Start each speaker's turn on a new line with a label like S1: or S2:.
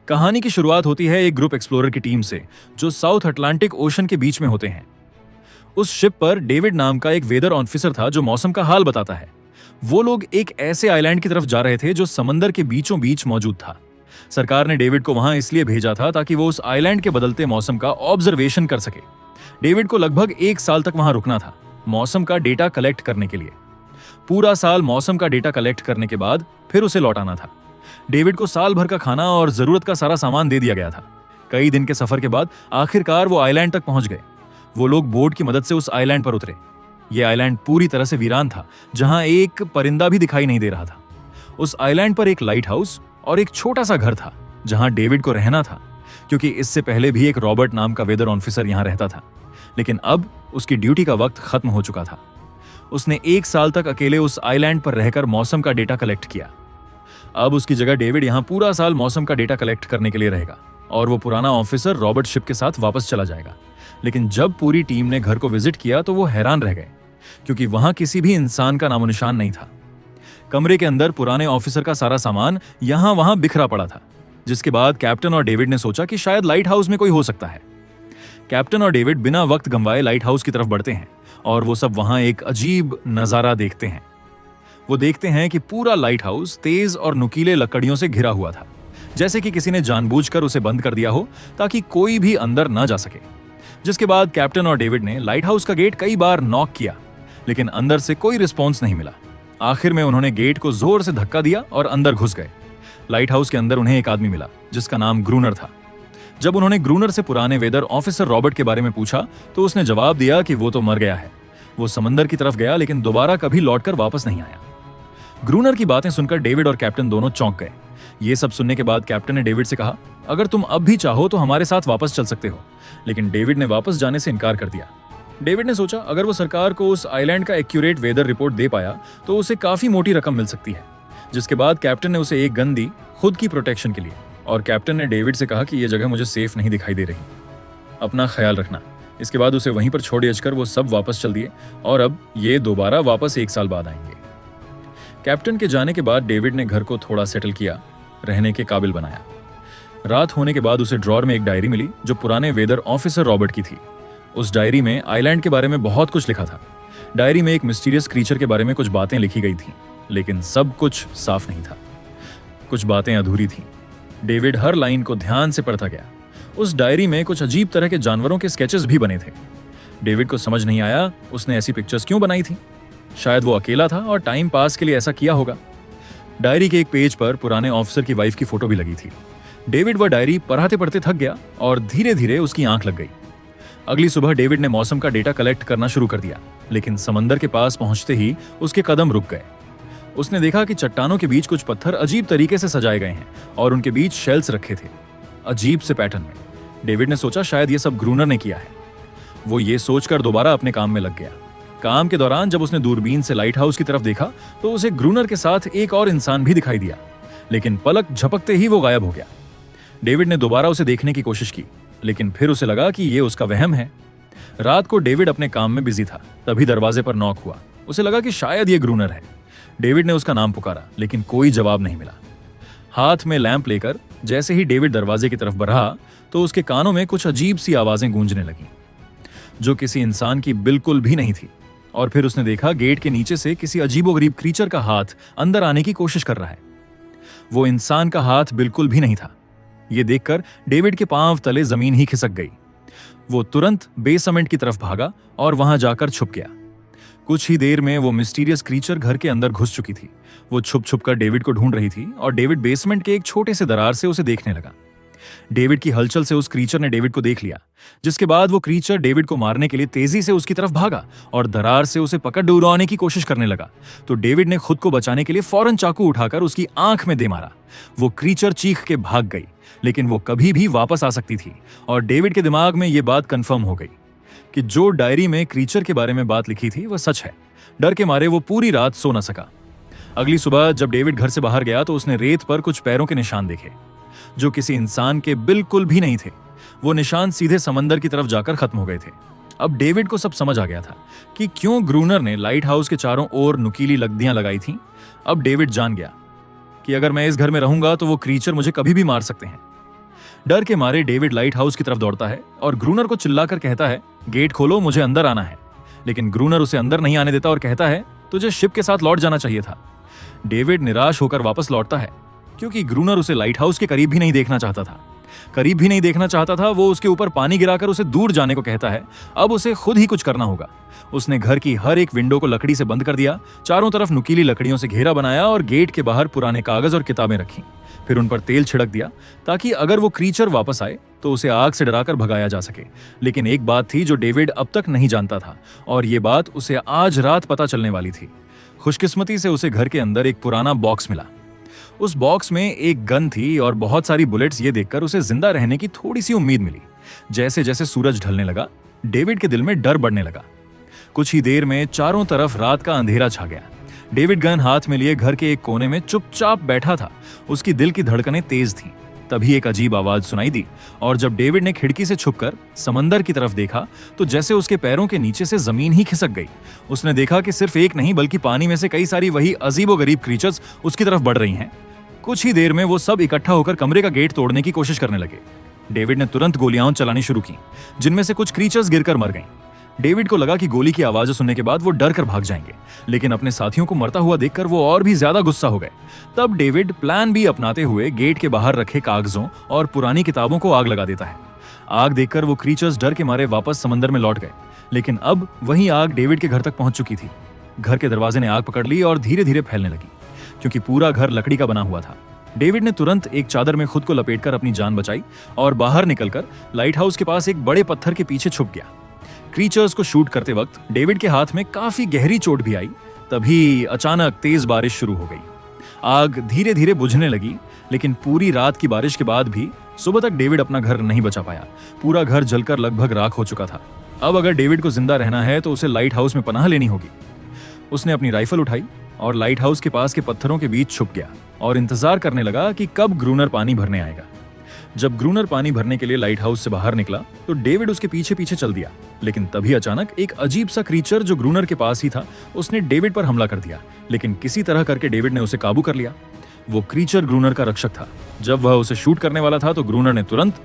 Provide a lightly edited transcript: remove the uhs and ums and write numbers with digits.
S1: कहानी की शुरुआत होती है एक ग्रुप एक्सप्लोरर की टीम से जो साउथ अटलांटिक ओशन के बीच में होते हैं। उस शिप पर डेविड नाम का एक वेदर ऑफिसर था जो मौसम का हाल बताता है। वो लोग एक ऐसे आइलैंड की तरफ जा रहे थे जो समंदर के बीचों बीच मौजूद था। सरकार ने डेविड को वहां इसलिए भेजा था ताकि वो उस आइलैंड के बदलते मौसम का ऑब्जर्वेशन कर सके। डेविड को लगभग 1 साल तक वहां रुकना था, मौसम का डेटा कलेक्ट करने के लिए। पूरा साल मौसम का डेटा कलेक्ट करने के बाद फिर उसे लौटाना था। डेविड को साल भर का खाना और जरूरत का सारा सामान दे दिया गया था। कई दिन के सफर के बाद आखिरकार वो आइलैंड तक पहुंच गए। वो लोग बोट की मदद से उस आइलैंड पर उतरे। ये आइलैंड पूरी तरह से वीरान था, जहां एक परिंदा भी दिखाई नहीं दे रहा था। उस आइलैंड पर एक लाइट हाउस और एक छोटा सा घर था जहां डेविड को रहना था, क्योंकि इससे पहले भी एक रॉबर्ट नाम का वेदर ऑफिसर यहां रहता था। लेकिन अब उसकी ड्यूटी का वक्त खत्म हो चुका था। उसने 1 साल तक अकेले उस आइलैंड पर रहकर मौसम का डेटा कलेक्ट किया। अब उसकी जगह डेविड यहां पूरा साल मौसम का डेटा कलेक्ट करने के लिए रहेगा और वो पुराना ऑफिसर रॉबर्ट शिप के साथ वापस चला जाएगा। लेकिन जब पूरी टीम ने घर को विजिट किया तो वो हैरान रह गए, क्योंकि वहां किसी भी इंसान का नामो निशान नहीं था। कमरे के अंदर पुराने ऑफिसर का सारा सामान यहां वहां बिखरा पड़ा था, जिसके बाद कैप्टन और डेविड ने सोचा कि शायद लाइट हाउस में कोई हो सकता है। कैप्टन और डेविड बिना वक्त गंवाए लाइट हाउस की तरफ बढ़ते हैं और वो सब वहां एक अजीब नजारा देखते हैं। वो देखते हैं कि पूरा लाइट हाउस तेज और नुकीले लकड़ियों से घिरा हुआ था, जैसे कि किसी ने जानबूझकर उसे बंद कर दिया हो ताकि कोई भी अंदर ना जा सके। जिसके बाद कैप्टन और डेविड ने लाइट हाउस का गेट कई बार नॉक किया, लेकिन अंदर से कोई रिस्पॉन्स नहीं मिला। आखिर में उन्होंने गेट को जोर से धक्का दिया और अंदर घुस गए। लाइट हाउस के अंदर उन्हें एक आदमी मिला जिसका नाम ग्रूनर था। जब उन्होंने ग्रूनर से पुराने वेदर ऑफिसर रॉबर्ट के बारे में पूछा तो उसने जवाब दिया कि वो तो मर गया है। वो समंदर की तरफ गया लेकिन दोबारा कभी लौटकर वापस नहीं आया। ग्रूनर की बातें सुनकर डेविड और कैप्टन दोनों चौंक गए। ये सब सुनने के बाद कैप्टन ने डेविड से कहा, अगर तुम अब भी चाहो तो हमारे साथ वापस चल सकते हो। लेकिन डेविड ने वापस जाने से इनकार कर दिया। डेविड ने सोचा अगर वो सरकार को उस आइलैंड का एक्यूरेट वेदर रिपोर्ट दे पाया तो उसे काफी मोटी रकम मिल सकती है। जिसके बाद कैप्टन ने उसे एक गन दी खुद की प्रोटेक्शन के लिए, और कैप्टन ने डेविड से कहा कि यह जगह मुझे सेफ नहीं दिखाई दे रही, अपना ख्याल रखना। इसके बाद उसे वहीं पर छोड़ कर वो सब वापस चल दिए और अब ये दोबारा वापस 1 साल बाद आएंगे। कैप्टन के जाने के बाद डेविड ने घर को थोड़ा सेटल किया, रहने के काबिल बनाया। रात होने के बाद उसे ड्रॉर में एक डायरी मिली जो पुराने वेदर ऑफिसर रॉबर्ट की थी। उस डायरी में आइलैंड के बारे में बहुत कुछ लिखा था। डायरी में एक मिस्टीरियस क्रीचर के बारे में कुछ बातें लिखी गई थीं, लेकिन सब कुछ साफ नहीं था। कुछ बातें अधूरी थीं। डेविड हर लाइन को ध्यान से पढ़ता गया। उस डायरी में कुछ अजीब तरह के जानवरों के स्केचेस भी बने थे। डेविड को समझ नहीं आया उसने ऐसी पिक्चर्स क्यों बनाई थी। शायद वो अकेला था और टाइम पास के लिए ऐसा किया होगा। डायरी के एक पेज पर पुराने ऑफिसर की वाइफ की फोटो भी लगी थी। डेविड वह डायरी पढ़ते पढ़ते थक गया और धीरे धीरे उसकी आंख लग गई। अगली सुबह डेविड ने मौसम का डेटा कलेक्ट करना शुरू कर दिया, लेकिन समंदर के पास पहुंचते ही उसके कदम रुक गए। उसने देखा कि चट्टानों के बीच कुछ पत्थर अजीब तरीके से सजाए गए हैं और उनके बीच शेल्स रखे थे, अजीब से पैटर्न में। डेविड ने सोचा शायद ये सब ग्रूनर ने किया है। वो ये सोचकर दोबारा अपने काम में लग गया। काम के दौरान जब उसने दूरबीन से लाइट हाउस की तरफ देखा तो उसे ग्रूनर के साथ एक और इंसान भी दिखाई दिया, लेकिन पलक झपकते ही वो गायब हो गया। डेविड ने दोबारा उसे देखने की कोशिश की, लेकिन फिर उसे लगा कि ये उसका वहम है। रात को डेविड अपने काम में बिजी था, तभी दरवाजे पर नॉक हुआ। उसे लगा कि शायद ये ग्रूनर है। डेविड ने उसका नाम पुकारा, लेकिन कोई जवाब नहीं मिला। हाथ में लैंप लेकर जैसे ही डेविड दरवाजे की तरफ बढ़ा तो उसके कानों में कुछ अजीब सी आवाजें गूंजने लगीं, जो किसी इंसान की बिल्कुल भी नहीं थी। और फिर उसने देखा गेट के नीचे से किसी अजीबोगरीब क्रीचर का हाथ अंदर आने की कोशिश कर रहा है। वो इंसान का हाथ बिल्कुल भी नहीं था। ये देखकर डेविड के पांव तले जमीन ही खिसक गई। वो तुरंत बेसमेंट की तरफ भागा और वहां जाकर छुप गया। कुछ ही देर में वो मिस्टीरियस क्रीचर घर के अंदर घुस चुकी थी। वो छुप छुप कर डेविड को ढूंढ रही थी और डेविड बेसमेंट के एक छोटे से दरार से उसे देखने लगा। डेविड की हलचल से उस क्रीचर ने डेविड को देख लिया, जिसके बाद वो क्रीचर डेविड को मारने के लिए तेजी से उसकी तरफ भागा और दरार से उसे पकड़ उड़ाने की कोशिश करने लगा। तो डेविड ने खुद को बचाने के लिए फौरन चाकू उठाकर उसकी आंख में दे मारा। वो क्रीचर चीख के भाग गई, लेकिन वो कभी भी वापस आ सकती थी। और डेविड के दिमाग में ये बात कंफर्म हो गई कि जो डायरी में क्रीचर के बारे में बात लिखी थी वह सच है। डर के मारे वो पूरी रात सो न सका। अगली सुबह जब डेविड घर से बाहर गया तो उसने रेत पर कुछ पैरों के निशान देखे, जो किसी इंसान के बिल्कुल भी नहीं थे। वो निशान सीधे समंदर की तरफ जाकर खत्म हो गए थे। अब डेविड को सब समझ आ गया था कि क्यों ग्रूनर ने लाइट हाउस के चारों ओर नुकीली लकड़ियां लगाई थीं। अब डेविड जान गया कि अगर मैं इस घर में रहूंगा तो वो क्रीचर मुझे कभी भी मार सकते हैं। डर के मारे डेविड लाइट हाउस की तरफ दौड़ता है और ग्रूनर को चिल्लाकर कहता है, गेट खोलो, मुझे अंदर आना है। लेकिन ग्रूनर उसे अंदर नहीं आने देता और कहता है, तुझे शिप के साथ लौट जाना चाहिए था। डेविड निराश होकर वापस लौटता है क्योंकि ग्रूनर उसे लाइट हाउस के करीब भी नहीं देखना चाहता था। वो उसके ऊपर पानी गिराकर उसे दूर जाने को कहता है। अब उसे खुद ही कुछ करना होगा। उसने घर की हर एक विंडो को लकड़ी से बंद कर दिया, चारों तरफ नुकीली लकड़ियों से घेरा बनाया और गेट के बाहर पुराने कागज और किताबें रखी। फिर उन पर तेल छिड़क दिया ताकि अगर वो क्रीचर वापस आए तो उसे आग से डराकर भगाया जा सके। लेकिन एक बात थी जो डेविड अब तक नहीं जानता था, और ये बात उसे आज रात पता चलने वाली थी। खुशकिस्मती से उसे घर के अंदर एक पुराना बॉक्स मिला। उस बॉक्स में एक गन थी और बहुत सारी बुलेट्स। ये देखकर उसे जिंदा रहने की थोड़ी सी उम्मीद मिली। जैसे जैसे सूरज ढलने लगा, डेविड के दिल में डर बढ़ने लगा। कुछ ही देर में चारों तरफ रात का अंधेरा छा गया। डेविड गन हाथ में लिए घर के एक कोने में चुपचाप बैठा था। उसकी दिल की धड़कनें तेज थीं। तभी एक अजीब आवाज सुनाई दी, और जब डेविड ने खिड़की से छुपकर समंदर की तरफ देखा तो जैसे उसके पैरों के नीचे से जमीन ही खिसक गई। उसने देखा कि सिर्फ एक नहीं बल्कि पानी में से कई सारी वही अजीबोगरीब क्रीचर्स उसकी तरफ बढ़ रही हैं। कुछ ही देर में वो सब इकट्ठा होकर कमरे का गेट तोड़ने की कोशिश करने लगे। डेविड ने तुरंत गोलियां चलानी शुरू की, जिनमें से कुछ क्रीचर्स गिरकर मर गईं। डेविड को लगा कि गोली की आवाजें सुनने के बाद वो डर कर भाग जाएंगे, लेकिन अपने साथियों को मरता हुआ देखकर वो और भी ज्यादा गुस्सा हो गए। तब डेविड प्लान बी अपनाते हुए गेट के बाहर रखे कागजों और पुरानी किताबों को आग लगा देता है। आग देखकर वो क्रीचर्स डर के मारे वापस समंदर में लौट गए, लेकिन अब वही आग डेविड के घर तक पहुंच चुकी थी। घर के दरवाजे ने आग पकड़ ली और धीरे धीरे फैलने लगी, क्योंकि पूरा घर लकड़ी का बना हुआ था। डेविड ने तुरंत एक चादर में खुद को लपेटकर अपनी जान बचाई और बाहर निकलकर लाइट हाउस के पास एक बड़े पत्थर के पीछे छुप गया। क्रीचर्स को शूट करते वक्त डेविड के हाथ में काफी गहरी चोट भी आई। तभी अचानक तेज बारिश शुरू हो गई। आग धीरे धीरे बुझने लगी, लेकिन पूरी रात की बारिश के बाद भी सुबह तक डेविड अपना घर नहीं बचा पाया। पूरा घर जलकर लगभग राख हो चुका था। अब अगर डेविड को जिंदा रहना है तो उसे लाइट हाउस में पनाह लेनी होगी। उसने अपनी राइफल उठाई और लाइट हाउस के पास के पत्थरों के बीच छुप गया और इंतजार करने लगा कि कब ग्रूनर पानी भरने आएगा। जब ग्रूनर पानी भरने के लिए लाइट हाउस से बाहर निकला तो डेविड उसके पीछे पीछे चल दिया, लेकिन तभी अचानक एक अजीब सा क्रीचर जो ग्रूनर के पास ही था, उसने डेविड पर हमला कर दिया। लेकिन किसी तरह करके डेविड ने उसे काबू कर लिया। वो क्रीचर ग्रूनर का रक्षक था। जब वह उसे शूट करने वाला था तो ग्रूनर ने तुरंत